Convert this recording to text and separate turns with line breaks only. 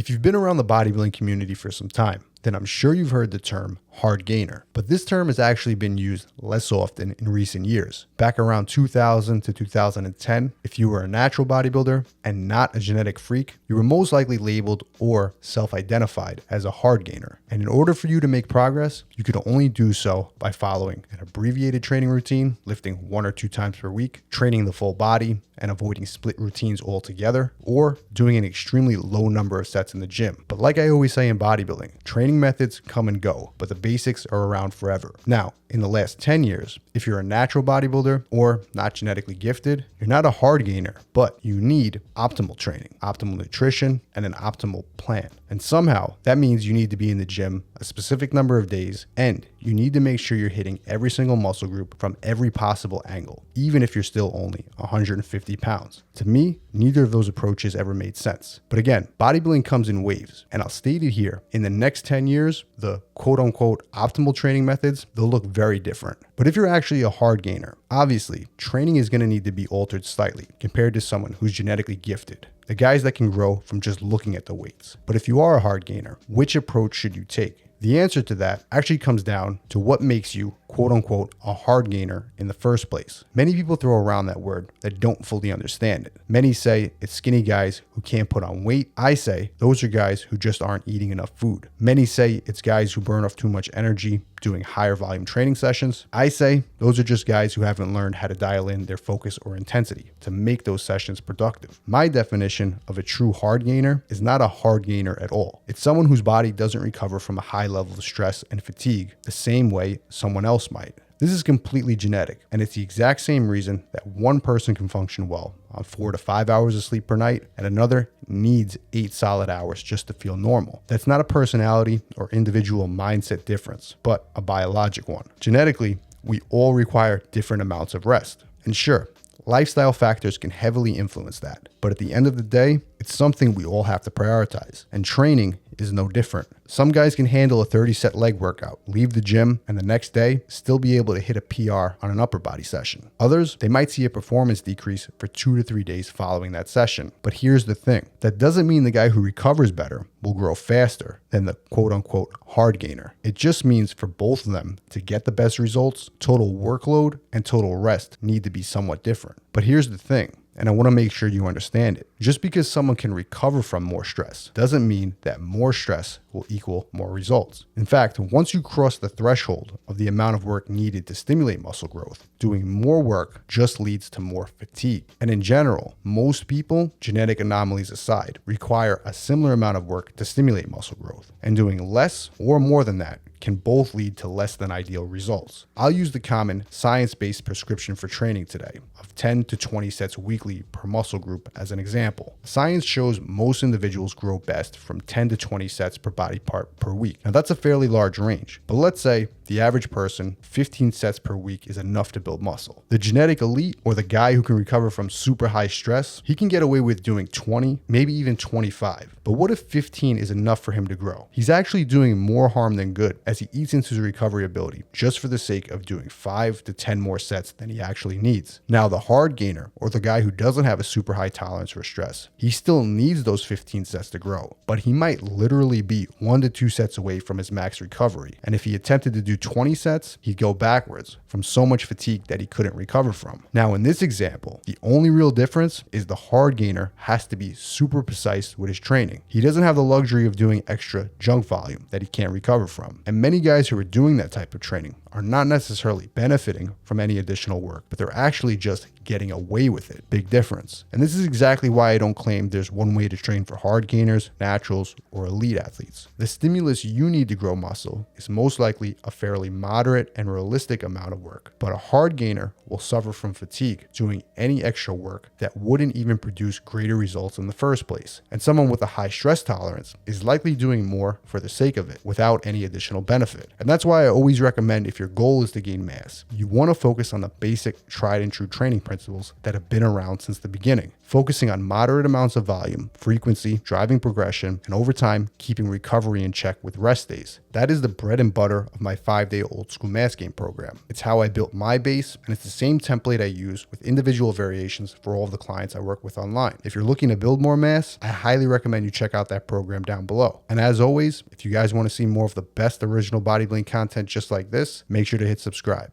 If you've been around the bodybuilding community for some time, then I'm sure you've heard the term Hardgainer. But this term has actually been used less often in recent years. Back around 2000 to 2010, if you were a natural bodybuilder and not a genetic freak, you were most likely labeled or self-identified as a Hardgainer. And in order for you to make progress, you could only do so by following an abbreviated training routine, lifting 1 or 2 times per week, training the full body, and avoiding split routines altogether, or doing an extremely low number of sets in the gym. But like I always say in bodybuilding, training methods come and go, but the basics are around forever. Now, in the last 10 years, if you're a natural bodybuilder or not genetically gifted, you're not a hard gainer, but you need optimal training, optimal nutrition, and an optimal plan. And somehow that means you need to be in the gym a specific number of days, and you need to make sure you're hitting every single muscle group from every possible angle, even if you're still only 150 pounds. To me, neither of those approaches ever made sense. But again, bodybuilding comes in waves, and I'll state it here. In the next 10 years, the quote-unquote optimal training methods, they'll look very different. But if you're actually a hard gainer, obviously, training is going to need to be altered slightly compared to someone who's genetically gifted. The guys that can grow from just looking at the weights. But if you are a hard gainer, which approach should you take? The answer to that actually comes down to what makes you, quote unquote, a hard gainer in the first place. Many people throw around that word that don't fully understand it. Many say it's skinny guys who can't put on weight. I say those are guys who just aren't eating enough food. Many say it's guys who burn off too much energy doing higher volume training sessions. I say those are just guys who haven't learned how to dial in their focus or intensity to make those sessions productive. My definition of a true hard gainer is not a hard gainer at all. It's someone whose body doesn't recover from a high level of stress and fatigue the same way someone else might. This is completely genetic, and it's the exact same reason that one person can function well on 4 to 5 hours of sleep per night, and another needs 8 solid hours just to feel normal. That's not a personality or individual mindset difference, but a biologic one. Genetically, we all require different amounts of rest. And sure, lifestyle factors can heavily influence that, but at the end of the day, it's something we all have to prioritize, and training is no different. Some guys can handle a 30-set leg workout, leave the gym, and the next day still be able to hit a PR on an upper body session. Others, they might see a performance decrease for 2 to 3 days following that session. But here's the thing. That doesn't mean the guy who recovers better will grow faster than the quote-unquote hard gainer. It just means for both of them to get the best results, total workload and total rest need to be somewhat different. But here's the thing, and I want to make sure you understand it. Just because someone can recover from more stress doesn't mean that more stress will equal more results. In fact, once you cross the threshold of the amount of work needed to stimulate muscle growth, doing more work just leads to more fatigue. And in general, most people, genetic anomalies aside, require a similar amount of work to stimulate muscle growth. And doing less or more than that can both lead to less than ideal results. I'll use the common science-based prescription for training today of 10 to 20 sets weekly per muscle group as an example. Science shows most individuals grow best from 10 to 20 sets per body part per week. Now that's a fairly large range, but let's say the average person, 15 sets per week is enough to build muscle. The genetic elite, or the guy who can recover from super high stress, he can get away with doing 20, maybe even 25. But what if 15 is enough for him to grow? He's actually doing more harm than good as he eats into his recovery ability just for the sake of doing 5 to 10 more sets than he actually needs. Now the hard gainer, or the guy who doesn't have a super high tolerance for stress, he still needs those 15 sets to grow, but he might literally be 1 to 2 sets away from his max recovery. And if he attempted to do 20 sets, he'd go backwards from so much fatigue that he couldn't recover from. Now in this example, the only real difference is the hard gainer has to be super precise with his training. He doesn't have the luxury of doing extra junk volume that he can't recover from. And many guys who are doing that type of training are not necessarily benefiting from any additional work, but they're actually just getting away with it. Big difference. And this is exactly why I don't claim there's one way to train for hard gainers, naturals, or elite athletes. The stimulus you need to grow muscle is most likely a fairly moderate and realistic amount of work, but a hard gainer will suffer from fatigue doing any extra work that wouldn't even produce greater results in the first place. And someone with a high stress tolerance is likely doing more for the sake of it without any additional benefit. And that's why I always recommend, if your goal is to gain mass, you want to focus on the basic tried and true training principles that have been around since the beginning, focusing on moderate amounts of volume, frequency, driving progression, and over time, keeping recovery in check with rest days. That is the bread and butter of my 5-day old school mass gain program. It's how I built my base, and it's the same template I use with individual variations for all of the clients I work with online. If you're looking to build more mass, I highly recommend you check out that program down below. And as always, if you guys want to see more of the best original bodybuilding content just like this, make sure to hit subscribe.